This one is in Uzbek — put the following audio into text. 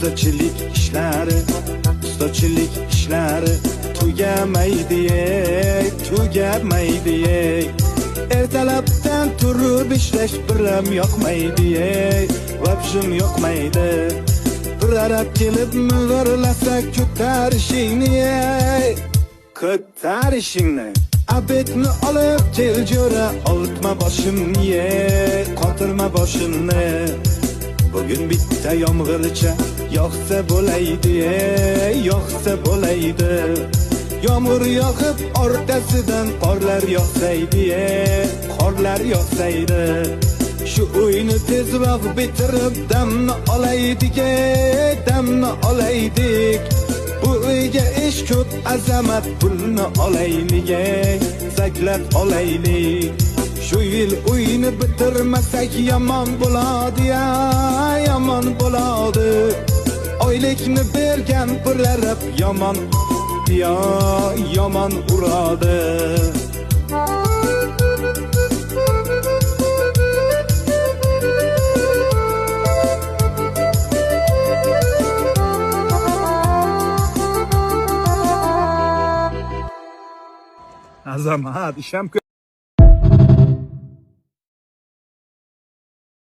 ustachilik ishlari tugamaydi. Ertalabdan turib ishlash biram yoqmaydi, vabshim yoqmaydi. Bir arab kelib mug'irlasa ko'tarishingni. Abetni olib kel jo'ra, oltma boshimni, qotirma boshimni. Bugün bitta yomg'ircha yoqsa bo'laydi. Yomg'ir yoqib orqasidan qorlar yoqsaydi. Shu uyni tezroq bitirib damni olaydik. Bu uyga ish ko'p, azamat pulni olaylik, zaklab olaylik. Shu yil uyni bitirmasak yomon bo'ladi, yomon bo'ladi. Oylikni bergan birlarib yomon uradi. Azamat isham